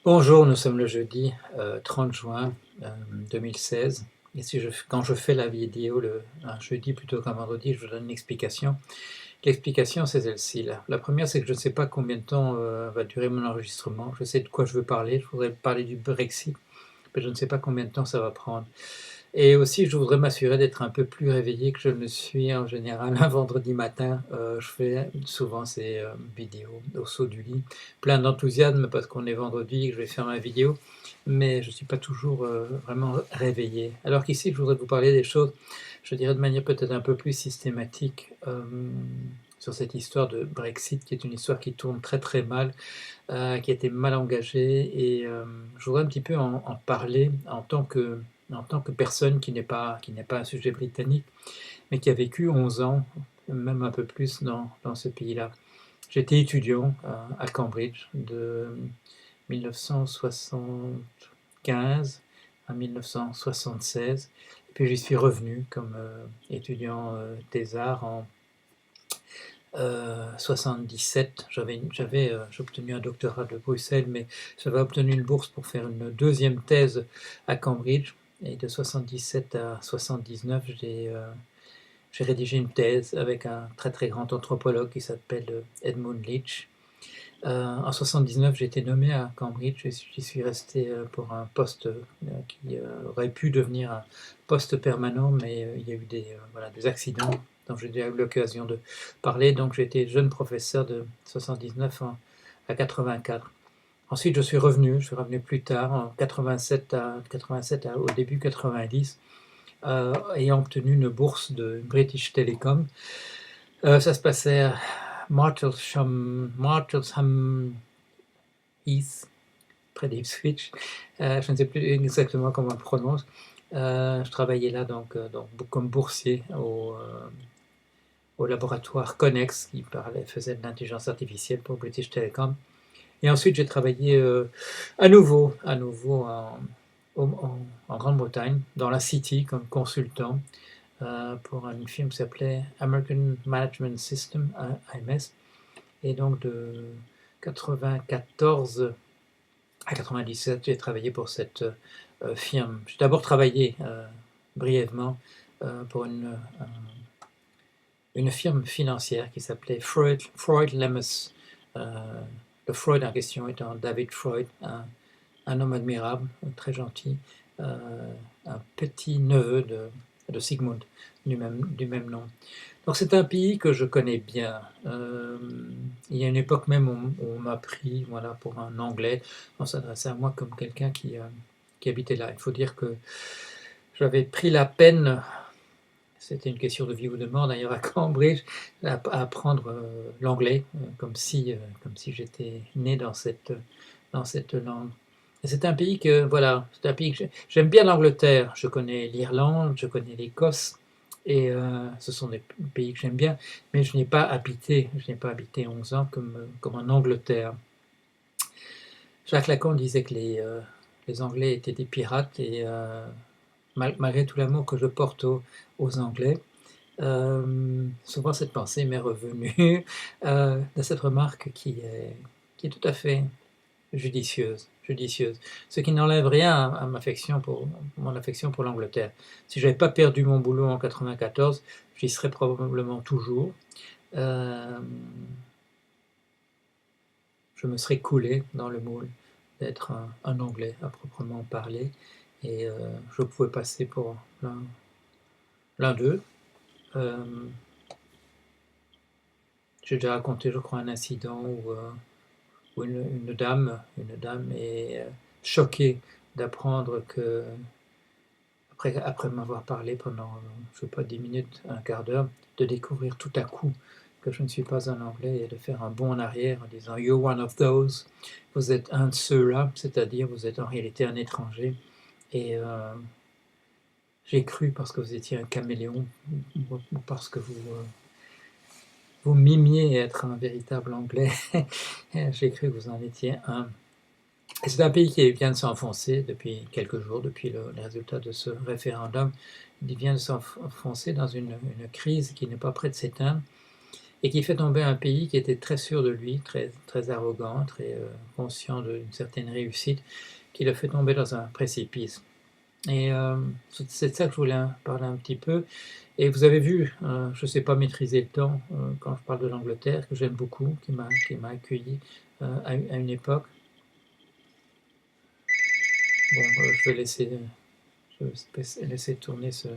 Bonjour, nous sommes le jeudi 30 juin 2016. Et quand je fais la vidéo un jeudi plutôt qu'un vendredi, je vous donne une explication. L'explication, c'est celle-ci. La première, c'est que je ne sais pas combien de temps va durer mon enregistrement. Je sais de quoi je veux parler. Je voudrais parler du Brexit, mais je ne sais pas combien de temps ça va prendre. Et aussi, je voudrais m'assurer d'être un peu plus réveillé que je ne le suis en général un vendredi matin. Je fais souvent ces vidéos au saut du lit, plein d'enthousiasme parce qu'on est vendredi et que je vais faire ma vidéo, mais je ne suis pas toujours vraiment réveillé. Alors qu'ici, je voudrais vous parler des choses, je dirais de manière peut-être un peu plus systématique, sur cette histoire de Brexit, qui est une histoire qui tourne très très mal, qui a été mal engagée, et je voudrais un petit peu en parler en tant que personne qui n'est pas un sujet britannique, mais qui a vécu 11 ans, même un peu plus dans ce pays-là. J'étais étudiant à Cambridge de 1975 à 1976, et puis j'y suis revenu comme étudiant des arts en 77. J'ai obtenu un doctorat de Bruxelles, mais j'avais obtenu une bourse pour faire une deuxième thèse à Cambridge. Et de 77 à 79, j'ai rédigé une thèse avec un très très grand anthropologue qui s'appelle Edmund Leach. En 79, j'ai été nommé à Cambridge. J'y suis resté pour un poste qui aurait pu devenir un poste permanent, mais il y a eu voilà, des accidents dont j'ai déjà eu l'occasion de parler. Donc j'ai été jeune professeur de 79 à 84. Ensuite, je suis revenu plus tard, en 87 au début 90, ayant obtenu une bourse de British Telecom. Ça se passait à Martlesham Heath, près d'Ipswich. Je ne sais plus exactement comment on le prononce. Je travaillais là donc comme boursier au laboratoire Connex qui faisait de l'intelligence artificielle pour British Telecom. Et ensuite, j'ai travaillé à nouveau en Grande-Bretagne, dans la City, comme consultant pour une firme qui s'appelait American Management System, AMS. Et donc de 94 à 97, j'ai travaillé pour cette firme. J'ai d'abord travaillé brièvement pour une firme financière qui s'appelait Freud Lemus. Le Freud en question étant David Freud, un homme admirable, très gentil, un petit neveu de Sigmund, du même nom. Donc c'est un pays que je connais bien. Il y a une époque même où on m'a pris, voilà, pour un Anglais. On s'adressait à moi comme quelqu'un qui habitait là. Il faut dire que j'avais pris la peine, c'était une question de vie ou de mort d'ailleurs à Cambridge, à apprendre l'anglais, comme si j'étais né dans cette langue. Et c'est un pays voilà, c'est un pays que j'aime bien l'Angleterre. Je connais l'Irlande, je connais l'Écosse, et ce sont des pays que j'aime bien, mais je n'ai pas habité 11 ans comme en Angleterre. Jacques Lacan disait que les Anglais étaient des pirates, et malgré tout l'amour que je porte aux Anglais, souvent cette pensée m'est revenue de cette remarque qui est tout à fait judicieuse. Ce qui n'enlève rien à mon affection pour l'Angleterre. Si je n'avais pas perdu mon boulot en 94, j'y serais probablement toujours. Je me serais coulé dans le moule d'être un Anglais à proprement parler, et je pouvais passer pour l'un d'eux. J'ai déjà raconté, je crois, un incident où une dame est choquée d'apprendre que, après m'avoir parlé pendant, je sais pas, 10 minutes, un quart d'heure, de découvrir tout à coup que je ne suis pas un Anglais, et de faire un bond en arrière en disant "You're one of those", vous êtes un de ceux-là, c'est-à-dire vous êtes en réalité un étranger. Et j'ai cru, parce que vous étiez un caméléon, ou parce que vous mimiez être un véritable Anglais, j'ai cru que vous en étiez un. Et c'est un pays qui vient de s'enfoncer depuis quelques jours, depuis le résultat de ce référendum. Il vient de s'enfoncer dans une crise qui n'est pas près de s'éteindre. et qui fait tomber un pays qui était très sûr de lui, très, très arrogant, très conscient d'une certaine réussite, qui le fait tomber dans un précipice. Et c'est de ça que je voulais parler un petit peu. Et vous avez vu, je ne sais pas maîtriser le temps quand je parle de l'Angleterre, que j'aime beaucoup, qui m'a accueilli à une époque. Bon, je vais laisser tourner ce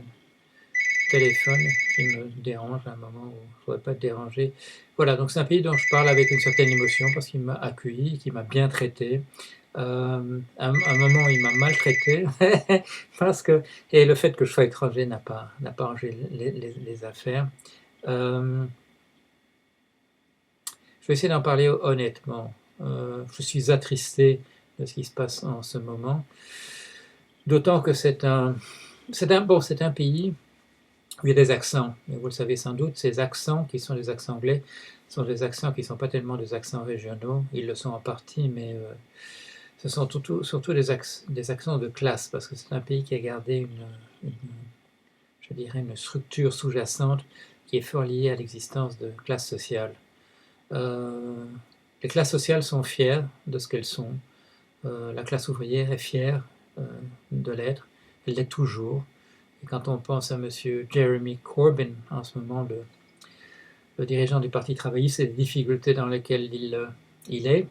téléphone qui me dérange à un moment où je ne voudrais pas être dérangé. Voilà, donc c'est un pays dont je parle avec une certaine émotion parce qu'il m'a accueilli, qu'il m'a bien traité. À un moment, il m'a maltraité parce que, et le fait que je sois étranger n'a pas arrangé les affaires. Je vais essayer d'en parler honnêtement. Je suis attristé de ce qui se passe en ce moment, d'autant que c'est un pays où il y a des accents. Et vous le savez sans doute, ces accents qui sont les accents anglais sont des accents qui ne sont pas tellement des accents régionaux. Ils le sont en partie, mais ce sont surtout des accents de classe, parce que c'est un pays qui a gardé je dirais une structure sous-jacente qui est fort liée à l'existence de classes sociales. Les classes sociales sont fières de ce qu'elles sont. La classe ouvrière est fière de l'être. Elle l'est toujours. Et quand on pense à M. Jeremy Corbyn, en ce moment le dirigeant du Parti travailliste, et les difficultés dans lesquelles il est,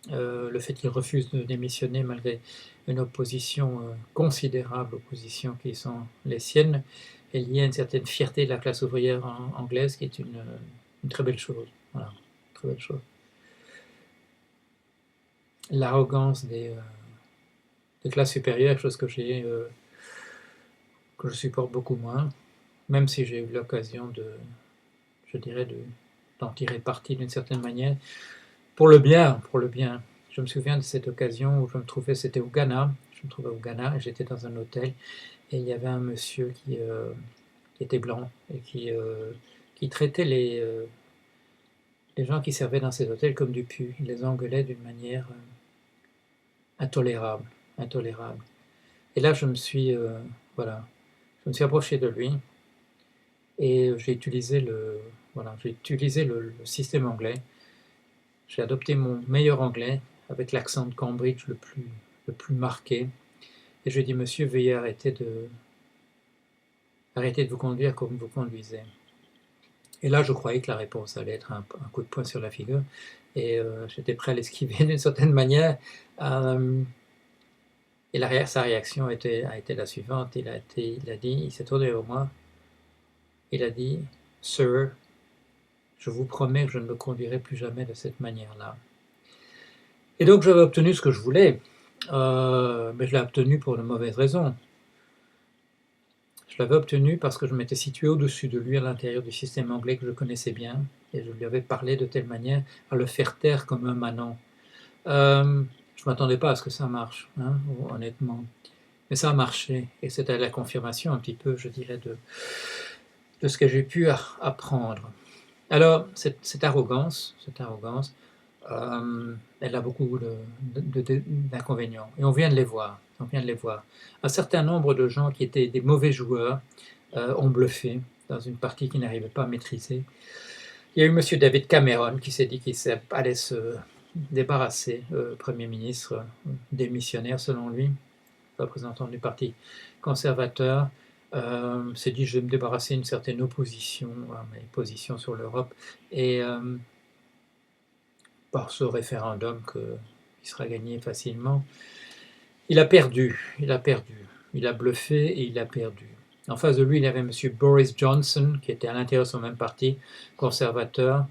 le fait qu'il refuse de démissionner malgré une opposition considérable, opposition qui sont les siennes, est liée à une certaine fierté de la classe ouvrière anglaise, qui est une très belle chose. Voilà, très belle chose. L'arrogance des classes supérieures, chose que je supporte beaucoup moins, même si j'ai eu l'occasion je dirais, d'en tirer parti d'une certaine manière, pour le bien. Je me souviens de cette occasion où je me trouvais, c'était au Ghana, je me trouvais au Ghana, et j'étais dans un hôtel, et il y avait un monsieur qui était blanc, et qui traitait les gens qui servaient dans ces hôtels comme du pu. Il les engueulait d'une manière intolérable. Et là, je me suis approché de lui, et j'ai utilisé le système anglais. J'ai adopté mon meilleur anglais, avec l'accent de Cambridge le plus marqué, et je lui ai dit, monsieur, veuillez arrêter de vous conduire comme vous conduisez. Et là, je croyais que la réponse allait être un coup de poing sur la figure, et j'étais prêt à l'esquiver d'une certaine manière. Et sa réaction a été la suivante. Il s'est tourné vers moi, il a dit, Sir, je vous promets que je ne me conduirai plus jamais de cette manière-là. Et donc j'avais obtenu ce que je voulais, mais je l'ai obtenu pour de mauvaises raisons. Je l'avais obtenu parce que je m'étais situé au-dessus de lui à l'intérieur du système anglais que je connaissais bien, et je lui avais parlé de telle manière à le faire taire comme un manant. Je ne m'attendais pas à ce que ça marche, hein, honnêtement. Mais ça a marché, et c'était la confirmation un petit peu, je dirais, de ce que j'ai pu apprendre. Alors, cette arrogance, elle a beaucoup d'inconvénients, et on vient de les voir. Un certain nombre de gens qui étaient des mauvais joueurs ont bluffé dans une partie qu'ils n'arrivaient pas à maîtriser. Il y a eu M. David Cameron qui s'est dit qu'il allait se débarrasser, Premier ministre démissionnaire selon lui, représentant du Parti conservateur, s'est dit, je vais me débarrasser d'une certaine opposition à mes positions sur l'Europe, et par ce référendum qui sera gagné facilement, il a bluffé et il a perdu. En face de lui, il y avait M. Boris Johnson, qui était à l'intérieur de son même parti, conservateur,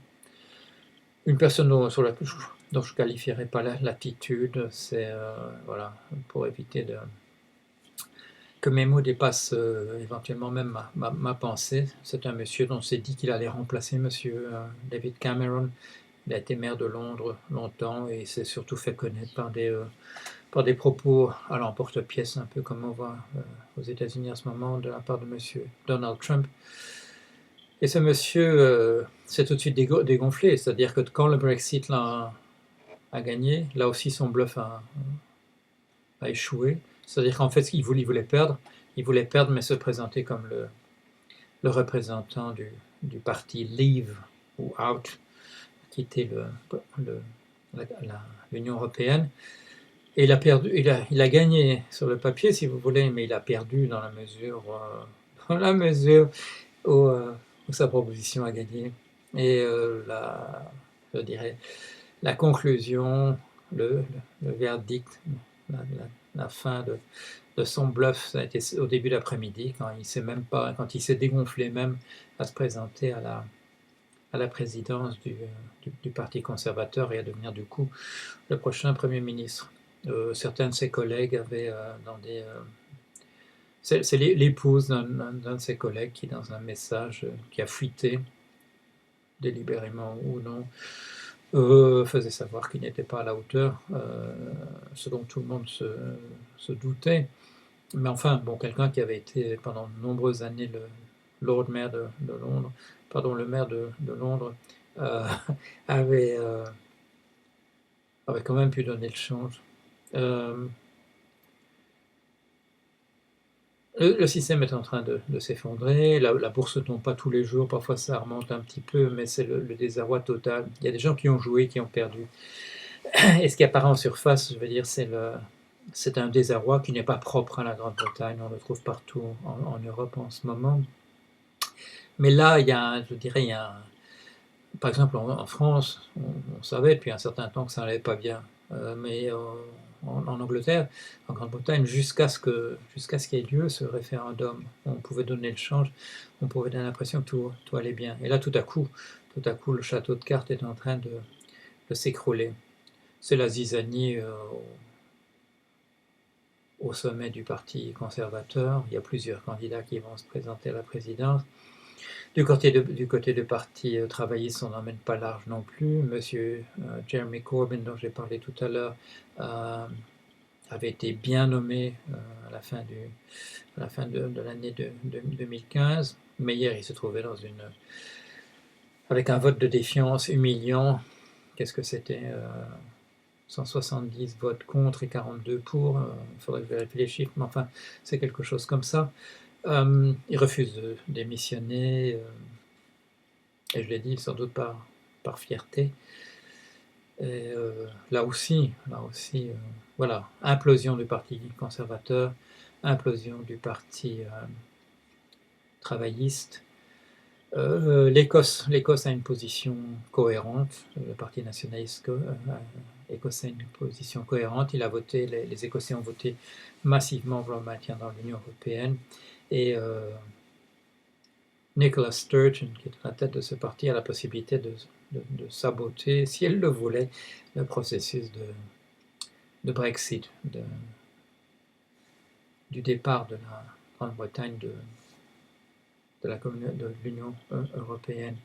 une personne dont je ne qualifierais pas l'attitude, c'est voilà, pour éviter que mes mots dépassent éventuellement même ma pensée. C'est un monsieur dont on s'est dit qu'il allait remplacer M. David Cameron. Il a été maire de Londres longtemps et il s'est surtout fait connaître par des propos à l'emporte-pièce, un peu comme on voit aux États-Unis en ce moment de la part de M. Donald Trump. Et ce monsieur s'est tout de suite dégonflé, c'est-à-dire que quand le Brexit a gagné, là aussi son bluff a échoué. C'est-à-dire qu'en fait, il voulait perdre, mais se présenter comme le représentant du parti Leave, ou out, quitter l'Union européenne. Et il a perdu, il a gagné sur le papier, si vous voulez, mais il a perdu dans la mesure, où sa proposition a gagné. Et je dirais, la conclusion, le verdict, la fin de son bluff, ça a été au début d'après-midi, quand il s'est dégonflé même à se présenter à la présidence du Parti conservateur et à devenir du coup le prochain Premier ministre. Certains de ses collègues avaient c'est l'épouse d'un de ses collègues qui, dans un message qui a fuité, délibérément ou non, faisait savoir qu'il n'était pas à la hauteur, ce dont tout le monde se doutait. Mais enfin, bon, quelqu'un qui avait été pendant de nombreuses années le Lord Mayor de Londres, pardon, le maire de Londres, euh, avait, avait quand même pu donner le change. Le système est en train de s'effondrer, la bourse ne tombe pas tous les jours, parfois ça remonte un petit peu, mais c'est le désarroi total. Il y a des gens qui ont joué, qui ont perdu. Et ce qui apparaît en surface, je veux dire, c'est un désarroi qui n'est pas propre à la Grande-Bretagne, on le trouve partout en Europe en ce moment. Mais là, je dirais, par exemple en France, on savait depuis un certain temps que ça n'allait pas bien, mais en Angleterre, en Grande-Bretagne, jusqu'à ce qu'il y ait lieu ce référendum, on pouvait donner le change, on pouvait donner l'impression que tout allait bien. Et là, tout à coup, le château de cartes est en train de s'écrouler. C'est la zizanie au sommet du Parti conservateur. Il y a plusieurs candidats qui vont se présenter à la présidence. Du côté du Parti travailliste, on n'emmène pas large non plus. Monsieur Jeremy Corbyn, dont j'ai parlé tout à l'heure, avait été bien nommé à la fin de l'année 2015. Mais hier, il se trouvait avec un vote de défiance humiliant. Qu'est-ce que c'était 170 votes contre et 42 pour. Il faudrait vérifier les chiffres, mais enfin, c'est quelque chose comme ça. Il refuse de démissionner. Et je l'ai dit, sans doute par fierté. Et là aussi, voilà, implosion du Parti conservateur, implosion du Parti travailliste. L'Écosse a une position cohérente, le Parti nationaliste écossais a une position cohérente. Les Écossais ont voté massivement pour le maintien dans l'Union européenne. Et Nicola Sturgeon, qui est à la tête de ce parti, a la possibilité de saboter, si elle le voulait, le processus de Brexit, du départ de la Grande-Bretagne de l'Union européenne.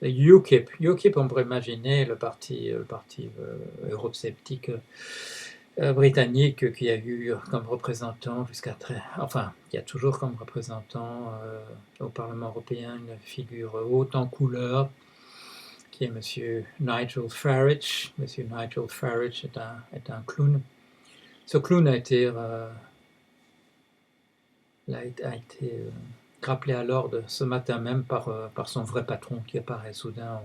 UKIP, on pourrait imaginer le parti eurosceptique britannique qui a eu comme représentant qui a toujours comme représentant au Parlement européen une figure haute en couleur, qui est Monsieur Nigel Farage. Monsieur Nigel Farage est un clown. Ce clown a été rappelé à l'ordre ce matin même par son vrai patron qui apparaît soudain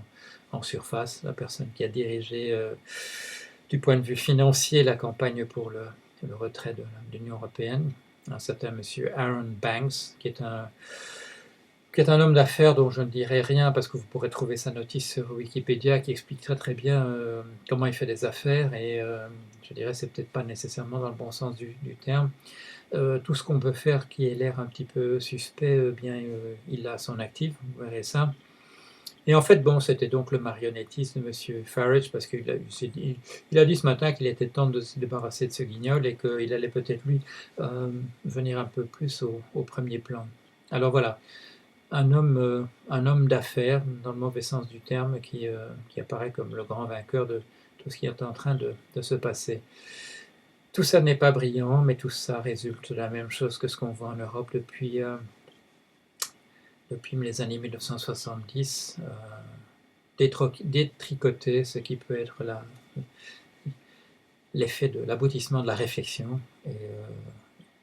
en surface, la personne qui a dirigé du point de vue financier la campagne pour le retrait de l'Union européenne, un certain monsieur Aaron Banks, qui est un homme d'affaires dont je ne dirai rien parce que vous pourrez trouver sa notice sur Wikipédia qui explique très très bien comment il fait des affaires, et je dirais c'est peut-être pas nécessairement dans le bon sens du terme. Tout ce qu'on peut faire qui ait l'air un petit peu suspect, il a à son actif, vous verrez ça. Et en fait, bon, c'était donc le marionnettisme de M. Farage, parce qu'il a dit ce matin qu'il était temps de se débarrasser de ce guignol et qu'il allait peut-être, lui, venir un peu plus au premier plan. Alors voilà, un homme d'affaires, dans le mauvais sens du terme, qui apparaît comme le grand vainqueur de tout ce qui est en train de se passer. Tout ça n'est pas brillant, mais tout ça résulte de la même chose que ce qu'on voit en Europe depuis les années 1970, détricoter ce qui peut être l'effet de l'aboutissement de la réflexion,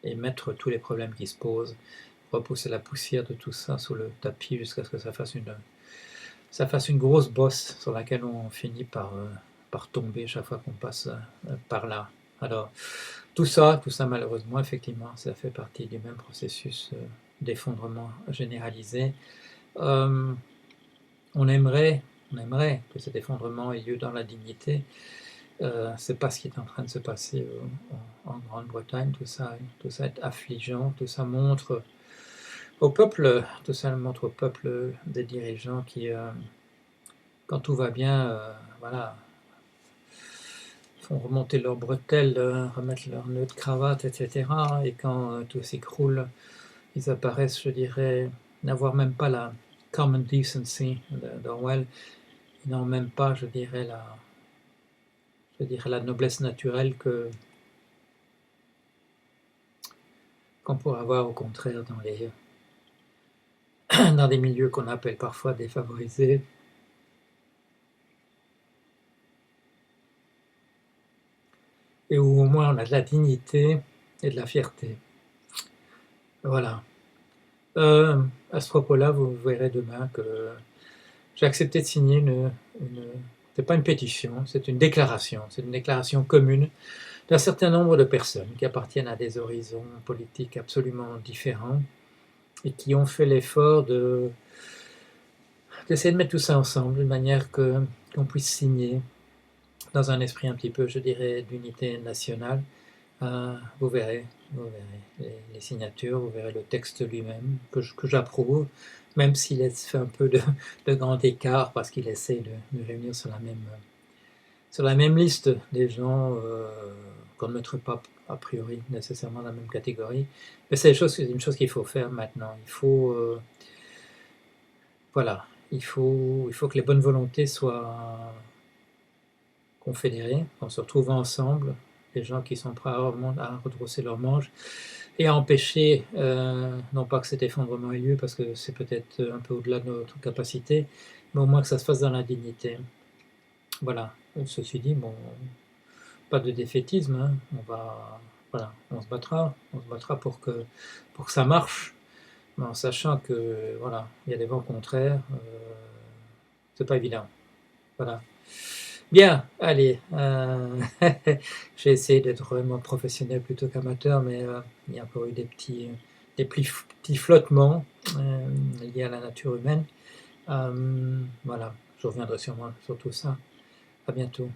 et mettre tous les problèmes qui se posent, repousser la poussière de tout ça sous le tapis jusqu'à ce que ça fasse ça fasse une grosse bosse sur laquelle on finit par tomber chaque fois qu'on passe par là. Alors, tout ça malheureusement, effectivement, ça fait partie du même processus d'effondrement généralisé. On aimerait que cet effondrement ait lieu dans la dignité. C'est pas ce qui est en train de se passer en Grande-Bretagne. Tout ça est affligeant. Tout ça montre au peuple des dirigeants qui, quand tout va bien, voilà, font remonter leurs bretelles, remettre leur nœud de cravate, etc. Et quand tout s'écroule, ils apparaissent, je dirais, n'avoir même pas la common decency d'Orwell. Ils n'ont même pas, je dirais, la noblesse naturelle qu'on pourrait avoir au contraire dans des milieux qu'on appelle parfois défavorisés. Et où au moins on a de la dignité et de la fierté. Voilà. À ce propos-là, vous verrez demain que j'ai accepté de signer c'est pas une pétition, c'est une déclaration. C'est une déclaration commune d'un certain nombre de personnes qui appartiennent à des horizons politiques absolument différents et qui ont fait l'effort d'essayer de mettre tout ça ensemble d'une manière qu'on puisse signer dans un esprit un petit peu, je dirais, d'unité nationale. Vous verrez les signatures, vous verrez le texte lui-même que j'approuve, même s'il fait un peu de grand écart parce qu'il essaie de réunir sur la même liste des gens qu'on ne mettrait pas a priori nécessairement dans la même catégorie. Mais c'est une chose qu'il faut faire maintenant. Voilà, il faut que les bonnes volontés soient confédérées, qu'on se retrouve ensemble, les gens qui sont prêts à redrousser leurs manches et à empêcher, non pas que cet effondrement ait lieu, parce que c'est peut-être un peu au-delà de notre capacité, mais au moins que ça se fasse dans la dignité. Voilà. Ceci dit, bon, pas de défaitisme, hein. On se battra pour que ça marche, mais en sachant que voilà, il y a des vents contraires, c'est pas évident. Voilà. Bien, allez, j'ai essayé d'être vraiment professionnel plutôt qu'amateur, mais il y a encore eu des petits flottements liés à la nature humaine. Voilà, je reviendrai sûrement sur tout ça. À bientôt.